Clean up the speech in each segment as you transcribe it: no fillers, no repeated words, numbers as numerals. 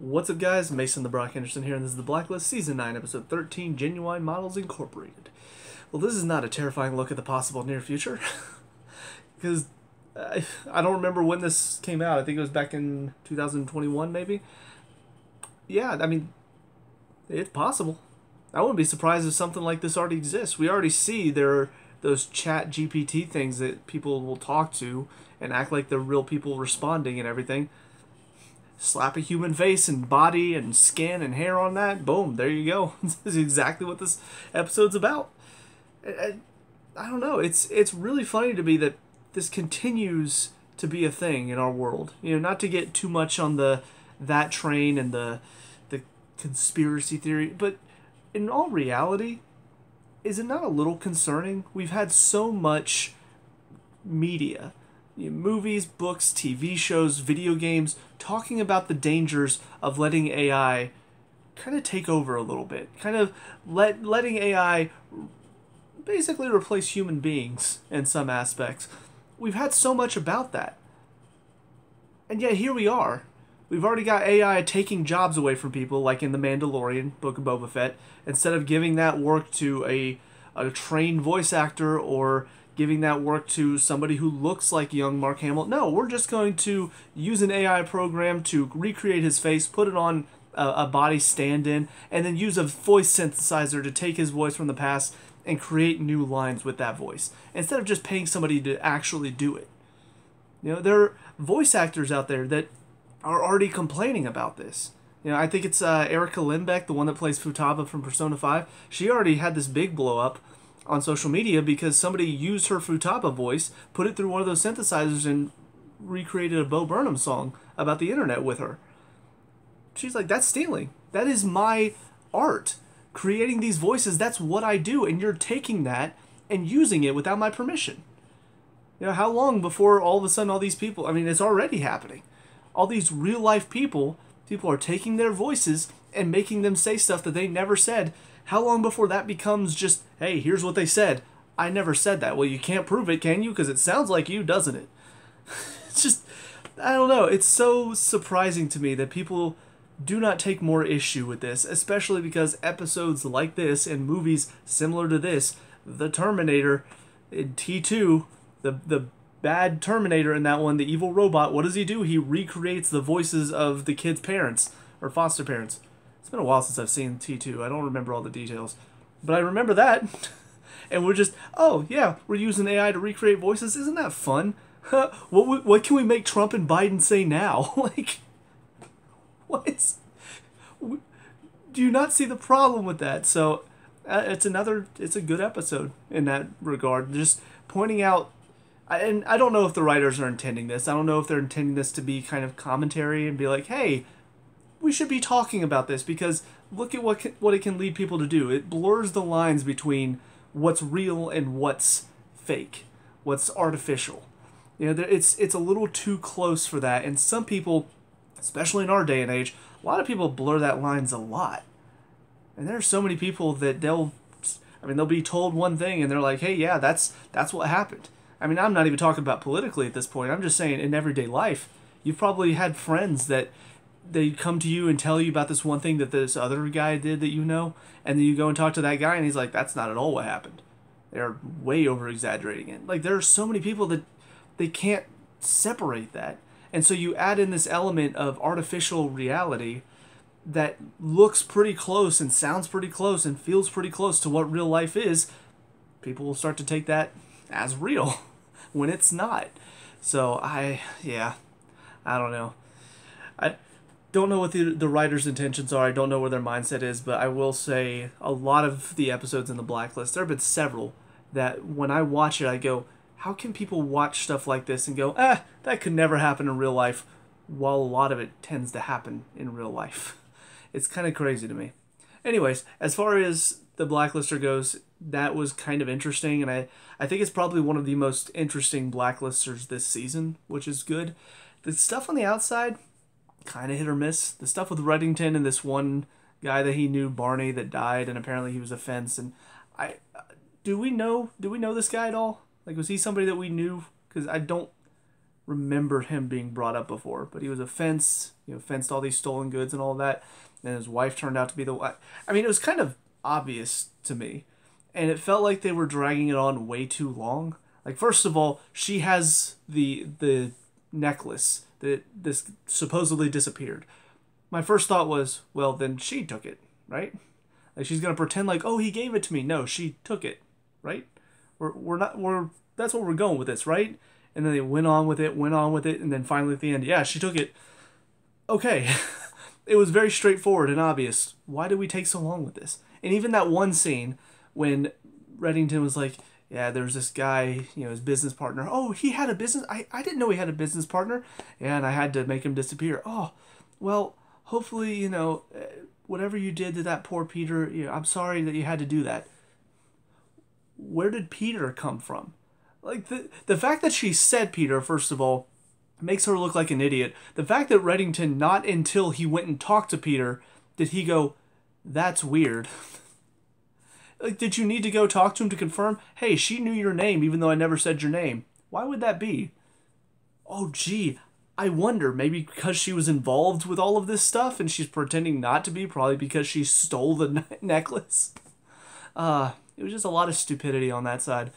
What's up, guys? Mason the Brock Henderson here, and this is the Blacklist Season 9, Episode 13, Genuine Models Incorporated. Well, this is not a terrifying look at the possible near future, because I don't remember when this came out. I think it was back in 2021, maybe? Yeah, I mean, it's possible. I wouldn't be surprised if something like this already exists. We already see there are those chat GPT things that people will talk to and act like they're real people responding and everything. Slap a human face and body and skin and hair on that, boom, there you go. This is exactly what this episode's about. I don't know, it's really funny to me that this continues to be a thing in our world. You know, not to get too much on that train and the conspiracy theory, but in all reality, is it not a little concerning? We've had so much media, movies, books, TV shows, video games, talking about the dangers of letting AI kind of take over a little bit. Kind of letting AI basically replace human beings in some aspects. We've had so much about that. And yet here we are. We've already got AI taking jobs away from people, like in The Mandalorian, Book of Boba Fett, instead of giving that work to a trained voice actor or giving that work to somebody who looks like young Mark Hamill. No, we're just going to use an AI program to recreate his face, put it on a body stand-in, and then use a voice synthesizer to take his voice from the past and create new lines with that voice, instead of just paying somebody to actually do it. You know, there are voice actors out there that are already complaining about this. You know, I think it's Erica Lindbeck, the one that plays Futaba from Persona 5. She already had this big blow-up on social media because somebody used her Futaba voice, put it through one of those synthesizers, and recreated a Bo Burnham song about the internet with her. She's like, that's stealing. That is my art. Creating these voices, that's what I do, and you're taking that and using it without my permission. You know, how long before all of a sudden all these people, I mean, it's already happening. All these real-life people are taking their voices and making them say stuff that they never said. How long before that becomes just, hey, here's what they said. I never said that. Well, you can't prove it, can you? Because it sounds like you, doesn't it? It's just, I don't know. It's so surprising to me that people do not take more issue with this, especially because episodes like this and movies similar to this, The Terminator in T2, the bad Terminator in that one, the evil robot, what does he do? He recreates the voices of the kids' parents or foster parents. It's been a while since I've seen T2. I don't remember all the details. But I remember that. And we're just, oh, yeah, we're using AI to recreate voices. Isn't that fun? What can we make Trump and Biden say now? Like, what? Do you not see the problem with that? So, it's a good episode in that regard. Just pointing out, and I don't know if the writers are intending this. I don't know if they're intending this to be kind of commentary and be like, hey, we should be talking about this because look at what it can lead people to do. It blurs the lines between what's real and what's fake, what's artificial. You know, it's a little too close for that, and some people, especially in our day and age, a lot of people blur that lines a lot. And there are so many people that they'll be told one thing and they're like, hey, yeah, that's what happened. I mean, I'm not even talking about politically at this point. I'm just saying in everyday life, you've probably had friends that they come to you and tell you about this one thing that this other guy did that you know, and then you go and talk to that guy and he's like, that's not at all what happened. They're way over exaggerating it. Like, there are so many people that they can't separate that. And so you add in this element of artificial reality that looks pretty close and sounds pretty close and feels pretty close to what real life is. People will start to take that as real when it's not. So I don't know. I don't know what the writer's intentions are. I don't know where their mindset is, but I will say a lot of the episodes in the Blacklist, there have been several that when I watch it, I go, how can people watch stuff like this and go, that could never happen in real life, while a lot of it tends to happen in real life. It's kind of crazy to me. Anyways, as far as the Blacklister goes, that was kind of interesting, and I think it's probably one of the most interesting Blacklisters this season, which is good. The stuff on the outside, kind of hit or miss. The stuff with Reddington and this one guy that he knew, Barney, that died, and apparently he was a fence. And do we know this guy at all? Like, was he somebody that we knew? Because I don't remember him being brought up before. But he was a fence, fenced all these stolen goods and all that. And his wife turned out to be the wife. I mean, it was kind of obvious to me. And it felt like they were dragging it on way too long. Like, first of all, she has the necklace that this supposedly disappeared. My first thought was, well, then she took it, right? Like, she's gonna pretend like, oh, he gave it to me. No, she took it, right? That's what we're going with this, right? And then they went on with it, and then finally at the end, yeah, she took it. Okay. It was very straightforward and obvious. Why did we take so long with this? And even that one scene when Reddington was like, yeah, there's this guy, his business partner. Oh, he had a business? I didn't know he had a business partner. Yeah, and I had to make him disappear. Oh, well, hopefully, whatever you did to that poor Peter, I'm sorry that you had to do that. Where did Peter come from? Like, the fact that she said Peter, first of all, makes her look like an idiot. The fact that Reddington, not until he went and talked to Peter, did he go, that's weird. Like, did you need to go talk to him to confirm, hey, she knew your name even though I never said your name? Why would that be? Oh, gee, I wonder, maybe because she was involved with all of this stuff and she's pretending not to be, probably because she stole the necklace. It was just a lot of stupidity on that side.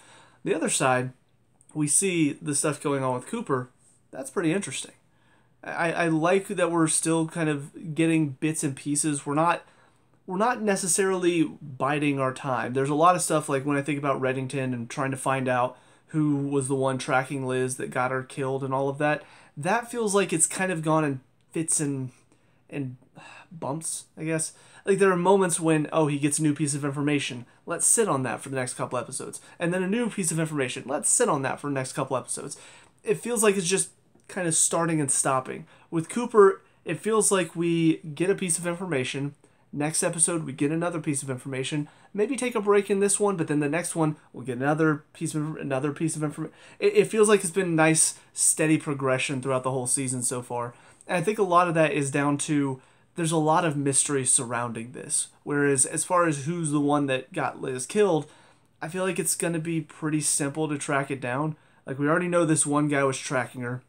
The other side, we see the stuff going on with Cooper. That's pretty interesting. I like that we're still kind of getting bits and pieces. We're not necessarily biding our time. There's a lot of stuff, like when I think about Reddington and trying to find out who was the one tracking Liz that got her killed and all of that. That feels like it's kind of gone in fits and bumps, I guess. Like, there are moments when, oh, he gets a new piece of information. Let's sit on that for the next couple episodes. And then a new piece of information. Let's sit on that for the next couple episodes. It feels like it's just kind of starting and stopping. With Cooper, it feels like we get a piece of information. Next episode, we get another piece of information. Maybe take a break in this one, but then the next one, we'll get another piece of information. It feels like it's been nice, steady progression throughout the whole season so far. And I think a lot of that is down to there's a lot of mystery surrounding this. Whereas as far as who's the one that got Liz killed, I feel like it's going to be pretty simple to track it down. Like, we already know this one guy was tracking her.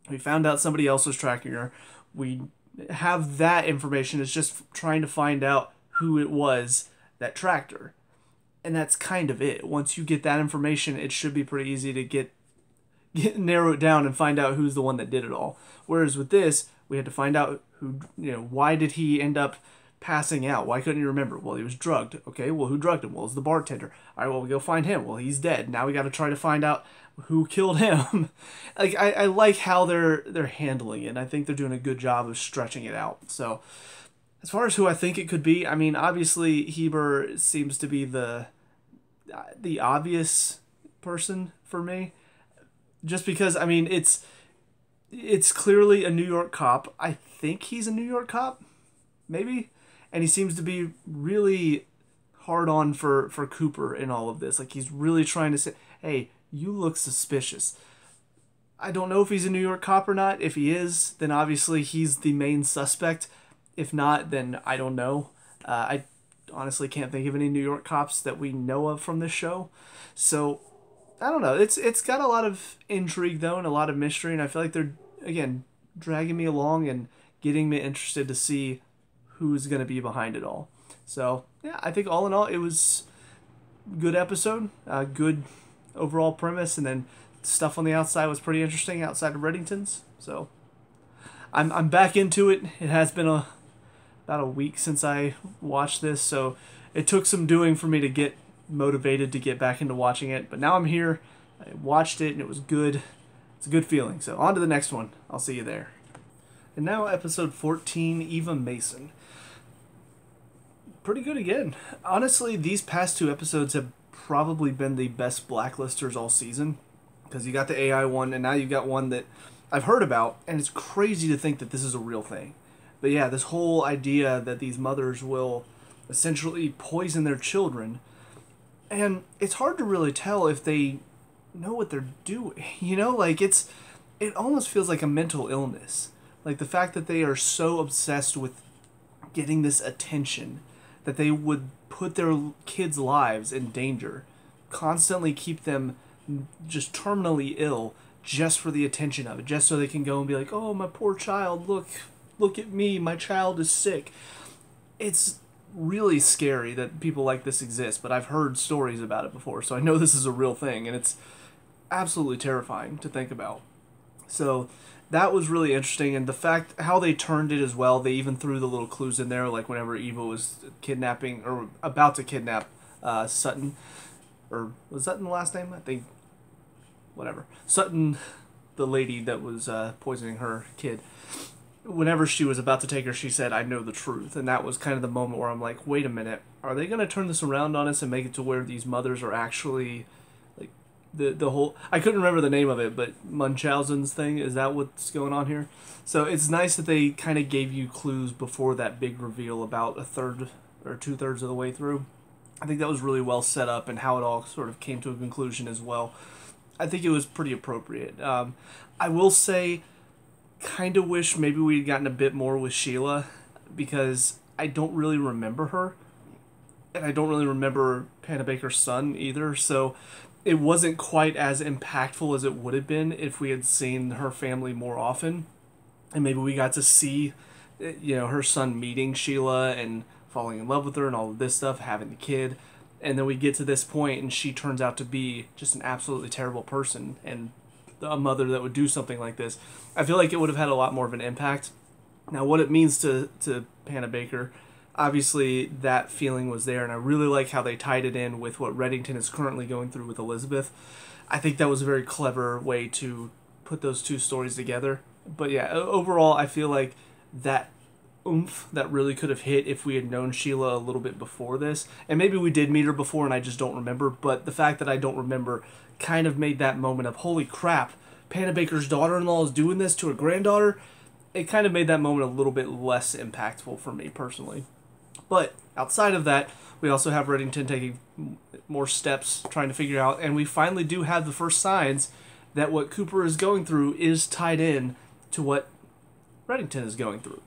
We found out somebody else was tracking her. We have that information. It's just trying to find out who it was that tracked her. And that's kind of it. Once you get that information, it should be pretty easy to narrow it down and find out who's the one that did it all. Whereas with this, we had to find out who, why did he end up passing out? Why couldn't he remember? Well, he was drugged. Okay, well, who drugged him? Well, it was the bartender. All right, well, we go find him. Well, he's dead. Now we got to try to find out who killed him. Like, I like how they're handling it. And I think they're doing a good job of stretching it out. So, as far as who I think it could be, I mean, obviously, Heber seems to be the obvious person for me. Just because, I mean, it's clearly a New York cop. I think he's a New York cop, maybe? And he seems to be really hard on for Cooper in all of this. Like, he's really trying to say, hey, you look suspicious. I don't know if he's a New York cop or not. If he is, then obviously he's the main suspect. If not, then I don't know. I honestly can't think of any New York cops that we know of from this show. So, I don't know. It's got a lot of intrigue, though, and a lot of mystery, and I feel like they're, again, dragging me along and getting me interested to see who's going to be behind it all. So, yeah, I think all in all, it was a good episode, good overall premise, and then stuff on the outside was pretty interesting outside of Reddington's. So, I'm back into it. It has been about a week since I watched this, so it took some doing for me to get motivated to get back into watching it. But now I'm here. I watched it, and it was good. It's a good feeling. So, on to the next one. I'll see you there. And now, episode 14, Eva Mason. Pretty good again. Honestly, these past two episodes have probably been the best Blacklisters all season. Because you got the AI one, and now you got one that I've heard about, and it's crazy to think that this is a real thing. But yeah, this whole idea that these mothers will essentially poison their children, and it's hard to really tell if they know what they're doing. Like, it almost feels like a mental illness. Like, the fact that they are so obsessed with getting this attention that they would put their kids' lives in danger, constantly keep them just terminally ill, just for the attention of it, just so they can go and be like, oh, my poor child, look at me, my child is sick. It's really scary that people like this exist, but I've heard stories about it before, so I know this is a real thing, and it's absolutely terrifying to think about. So that was really interesting, and the fact how they turned it as well, they even threw the little clues in there, like whenever Eva was kidnapping, or about to kidnap Sutton, or was Sutton the last name? I think, whatever. Sutton, the lady that was poisoning her kid. Whenever she was about to take her, she said, I know the truth. And that was kind of the moment where I'm like, wait a minute, are they going to turn this around on us and make it to where these mothers are actually, like, the whole, I couldn't remember the name of it, but Munchausen's thing, is that what's going on here? So it's nice that they kind of gave you clues before that big reveal about a third or 2/3 of the way through. I think that was really well set up, and how it all sort of came to a conclusion as well. I think it was pretty appropriate. I will say, kind of wish maybe we'd gotten a bit more with Sheila, because I don't really remember her, and I don't really remember Panabaker's son either, so it wasn't quite as impactful as it would have been if we had seen her family more often, and maybe we got to see, you know, her son meeting Sheila and falling in love with her and all of this stuff, having the kid, and then we get to this point and she turns out to be just an absolutely terrible person, and a mother that would do something like this. I feel like it would have had a lot more of an impact. Now, what it means to Panabaker, obviously that feeling was there, and I really like how they tied it in with what Reddington is currently going through with Elizabeth. I think that was a very clever way to put those two stories together. But yeah, overall, I feel like that oomph that really could have hit if we had known Sheila a little bit before this, and maybe we did meet her before and I just don't remember, but the fact that I don't remember kind of made that moment of, holy crap, Panabaker's daughter-in-law is doing this to her granddaughter. It kind of made that moment a little bit less impactful for me personally. But outside of that, we also have Reddington taking more steps, trying to figure out, and we finally do have the first signs that what Cooper is going through is tied in to what Reddington is going through.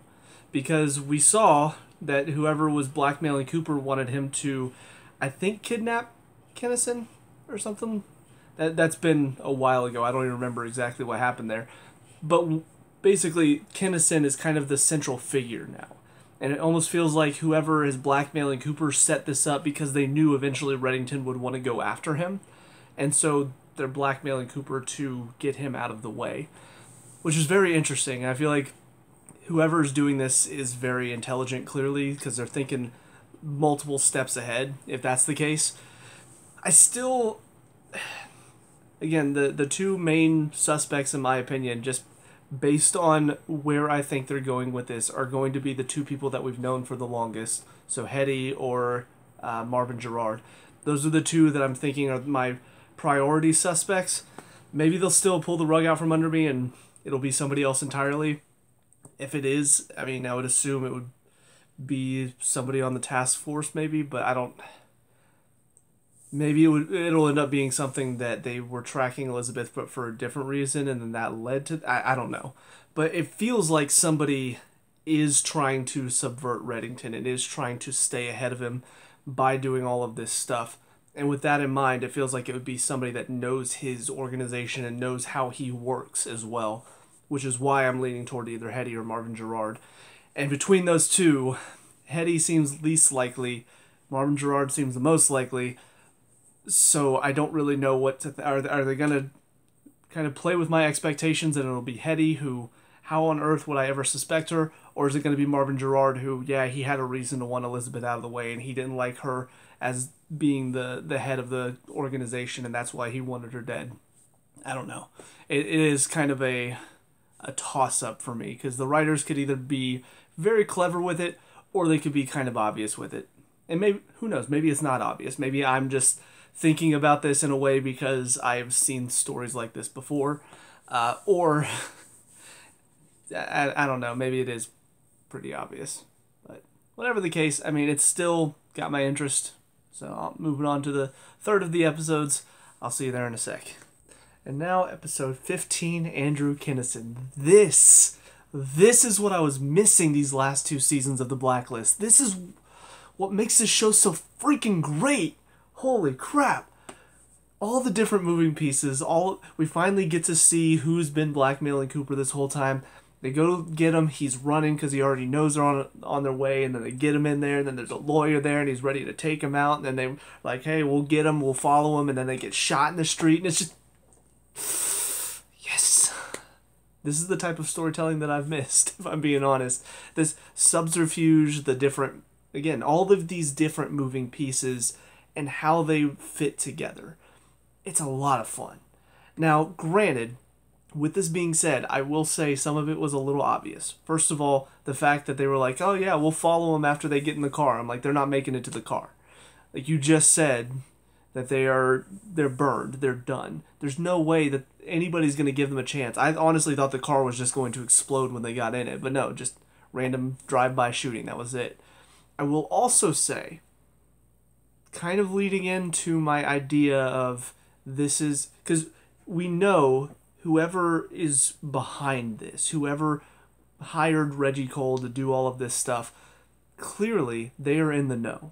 Because we saw that whoever was blackmailing Cooper wanted him to, I think, kidnap Kennison or something. That's been a while ago. I don't even remember exactly what happened there. But basically, Kennison is kind of the central figure now. And it almost feels like whoever is blackmailing Cooper set this up because they knew eventually Reddington would want to go after him. And so they're blackmailing Cooper to get him out of the way. Which is very interesting. I feel like whoever is doing this is very intelligent, clearly, because they're thinking multiple steps ahead, if that's the case. I still... Again, the two main suspects, in my opinion, just based on where I think they're going with this, are going to be the two people that we've known for the longest. So Hetty or Marvin Gerard. Those are the two that I'm thinking are my priority suspects. Maybe they'll still pull the rug out from under me and it'll be somebody else entirely. If it is, I mean, I would assume it would be somebody on the task force maybe, but I don't... Maybe it'll end up being something that they were tracking Elizabeth, but for a different reason, and then that led to... I don't know. But it feels like somebody is trying to subvert Reddington and is trying to stay ahead of him by doing all of this stuff. And with that in mind, it feels like it would be somebody that knows his organization and knows how he works as well, which is why I'm leaning toward either Hetty or Marvin Gerard. And between those two, Hetty seems least likely, Marvin Gerard seems the most likely, so I don't really know what to... Are they going to kind of play with my expectations and it'll be Hetty, who... How on earth would I ever suspect her? Or is it going to be Marvin Gerard, who, yeah, he had a reason to want Elizabeth out of the way, and he didn't like her as being the head of the organization, and that's why he wanted her dead? I don't know. It is kind of a toss-up for me, because the writers could either be very clever with it, or they could be kind of obvious with it. And maybe, who knows, maybe it's not obvious. Maybe I'm just thinking about this in a way because I've seen stories like this before. Or, I don't know, maybe it is pretty obvious. But whatever the case, I mean, it's still got my interest. So moving on to the third of the episodes. I'll see you there in a sec. And now, episode 15, Andrew Kennison. This is what I was missing these last two seasons of The Blacklist. This is what makes this show so freaking great. Holy crap. all the different moving pieces. We finally get to see who's been blackmailing Cooper this whole time. They go get him. He's running because he already knows they're on their way. And then they get him in there. And then there's a lawyer there, and he's ready to take him out. And then they're like, "Hey, we'll get him. We'll follow him." And then they get shot in the street. And it's just, yes, this is the type of storytelling that I've missed, if I'm being honest. This subterfuge, all of these different moving pieces and how they fit together. It's a lot of fun. Now, granted, with this being said, I will say some of it was a little obvious. First of all, the fact that they were like, "Oh yeah, we'll follow them after they get in the car." I'm like, they're not making it to the car. Like, you just said that they're burned, they're done. There's no way that anybody's going to give them a chance. I honestly thought the car was just going to explode when they got in it, but no, just random drive-by shooting, that was it. I will also say, kind of leading into my idea of this is, because we know whoever is behind this, whoever hired Reggie Cole to do all of this stuff, clearly they are in the know.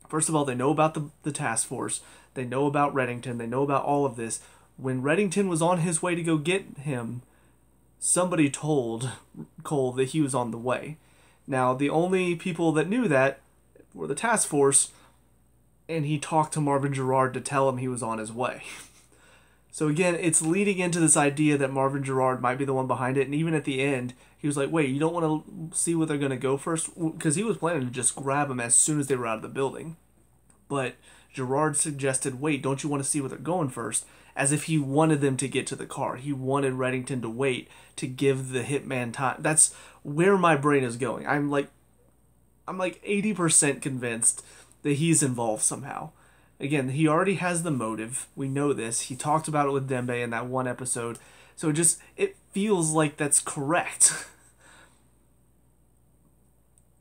First of all, they know about the task force. They know about Reddington. They know about all of this. When Reddington was on his way to go get him, somebody told Cole that he was on the way. Now, the only people that knew that were the task force, and he talked to Marvin Gerard to tell him he was on his way. So again, it's leading into this idea that Marvin Gerard might be the one behind it, and even at the end, he was like, "Wait, you don't want to see what they're going to go first?" Because he was planning to just grab him as soon as they were out of the building. But Gerard suggested, "Wait, don't you want to see what they're going first?" As if he wanted them to get to the car. He wanted Reddington to wait to give the hitman time. That's where my brain is going. I'm like 80% convinced that he's involved somehow. Again, he already has the motive. We know this. He talked about it with Dembe in that one episode. So it feels like that's correct.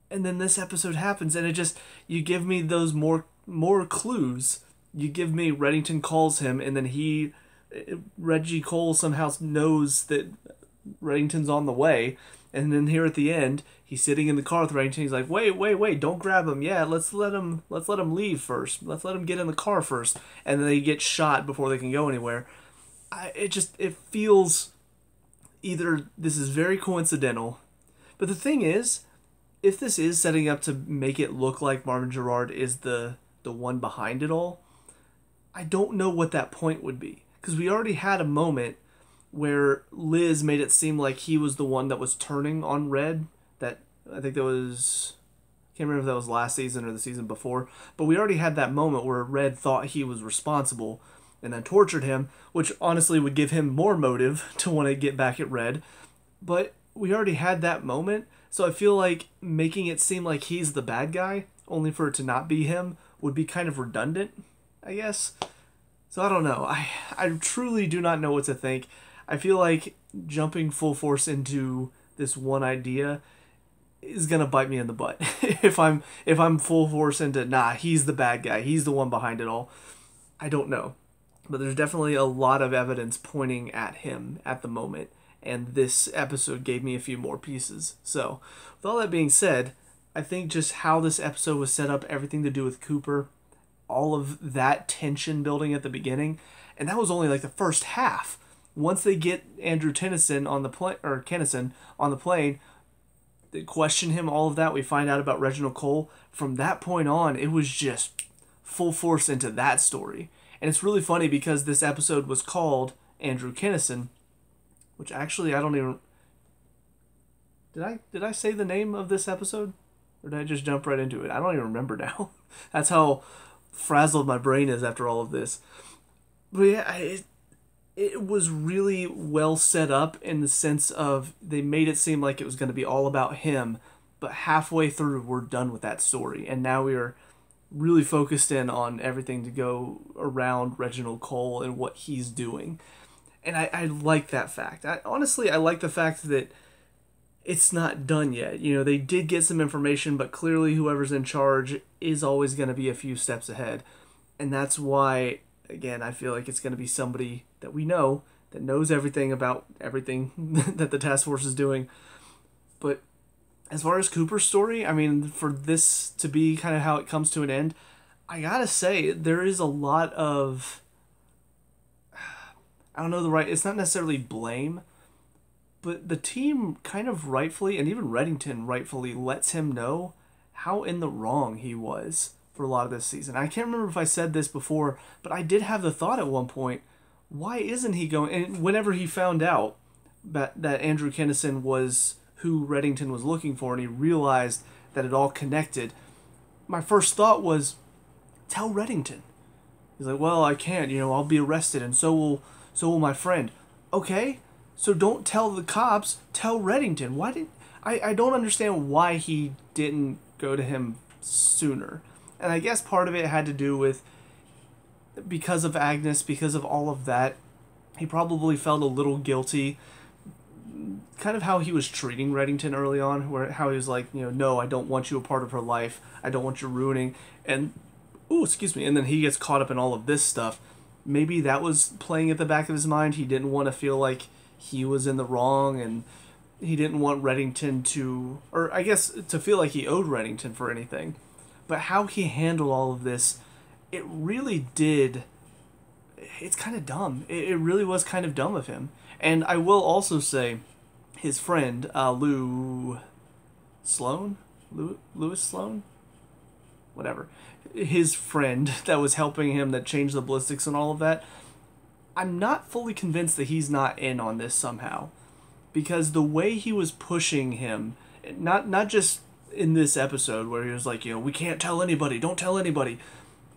And then this episode happens, and you give me those more clues. You give me Reddington calls him, and then Reggie Cole somehow knows that Reddington's on the way. And then here at the end, he's sitting in the car with Reddington. He's like, wait, don't grab him. Yeah, let's let him leave first. Let's let him get in the car first. And then they get shot before they can go anywhere. It feels either this is very coincidental. But the thing is, if this is setting up to make it look like Marvin Gerard is the one behind it all, I don't know what that point would be. Because we already had a moment where Liz made it seem like he was the one that was turning on Red. That, I think that was, I can't remember if that was last season or the season before, but we already had that moment where Red thought he was responsible and then tortured him, which honestly would give him more motive to want to get back at Red. But we already had that moment, so I feel like making it seem like he's the bad guy, only for it to not be him, would be kind of redundant, I guess. So I don't know. I truly do not know what to think. I feel like jumping full force into this one idea is gonna bite me in the butt. if I'm full force into, nah, he's the bad guy, he's the one behind it all. I don't know. But there's definitely a lot of evidence pointing at him at the moment, and this episode gave me a few more pieces. So, with all that being said, I think just how this episode was set up, everything to do with Cooper, all of that tension building at the beginning, and that was only like the first half. Once they get Andrew Kennison on the plane, they question him, all of that. We find out about Reginald Cole. From that point on, it was just full force into that story. And it's really funny because this episode was called Andrew Kennison, which actually I don't even... Did I say the name of this episode? Or did I just jump right into it? I don't even remember now. That's how frazzled my brain is after all of this. But yeah, it was really well set up in the sense of they made it seem like it was going to be all about him, but halfway through we're done with that story, and now we are really focused in on everything to go around Reginald Cole and what he's doing. And I like that fact. Honestly, I like the fact that it's not done yet. You know, they did get some information, but clearly whoever's in charge is always going to be a few steps ahead. And that's why, again, I feel like it's going to be somebody that we know, that knows everything about everything that the task force is doing. But as far as Cooper's story, I mean, for this to be kind of how it comes to an end, I gotta say, there is a lot of I don't know the right, it's not necessarily blame, but the team kind of rightfully, and even Reddington rightfully, lets him know how in the wrong he was for a lot of this season. I can't remember if I said this before, but I did have the thought at one point, why isn't he going, and whenever he found out that Andrew Kennison was who Reddington was looking for, and he realized that it all connected, my first thought was, tell Reddington. He's like, well, I can't, I'll be arrested, and so will my friend. Okay, so don't tell the cops, tell Reddington. I don't understand why he didn't go to him sooner. And I guess part of it had to do with, because of Agnes, because of all of that, he probably felt a little guilty. Kind of how he was treating Reddington early on, where how he was like, no, I don't want you a part of her life. I don't want you ruining. And, and then he gets caught up in all of this stuff. Maybe that was playing at the back of his mind. He didn't want to feel like he was in the wrong, and he didn't want Reddington to, or I guess to feel like he owed Reddington for anything. But how he handled all of this, it really did, it's kind of dumb. It really was kind of dumb of him. And I will also say, his friend, Louis Sloan? Whatever. His friend that was helping him, that changed the ballistics and all of that, I'm not fully convinced that he's not in on this somehow. Because the way he was pushing him, not just in this episode where he was like, we can't tell anybody, don't tell anybody.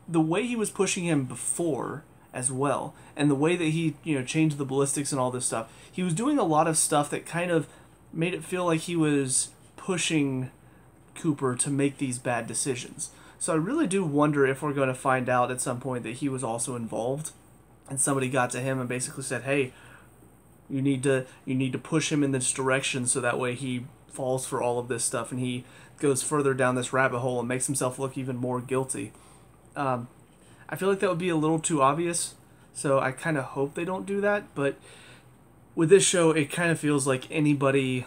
The way he was pushing him before as well, and the way that he, changed the ballistics and all this stuff, he was doing a lot of stuff that kind of made it feel like he was pushing Cooper to make these bad decisions. So I really do wonder if we're going to find out at some point that he was also involved, and somebody got to him and basically said, hey, you need to push him in this direction so that way he falls for all of this stuff and he goes further down this rabbit hole and makes himself look even more guilty. I feel like that would be a little too obvious, so I kind of hope they don't do that, but with this show, it kind of feels like anybody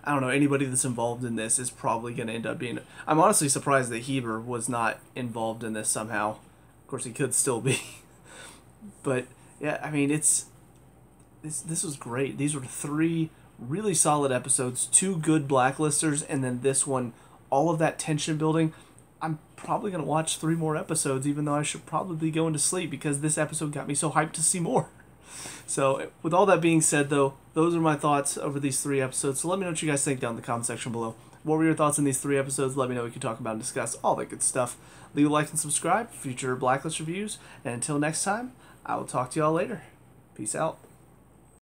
that's involved in this is probably going to end up being... I'm honestly surprised that Heber was not involved in this somehow. Of course, he could still be. But, yeah, I mean, this was great. These were 3 really solid episodes, 2 good blacklisters, and then this one, all of that tension building. I'm probably going to watch 3 more episodes, even though I should probably be going to sleep, because this episode got me so hyped to see more. So, with all that being said, though, those are my thoughts over these 3 episodes. So let me know what you guys think down in the comment section below. What were your thoughts on these 3 episodes? Let me know. We can talk about and discuss all that good stuff. Leave a like and subscribe for future Blacklist reviews. And until next time, I will talk to y'all later. Peace out.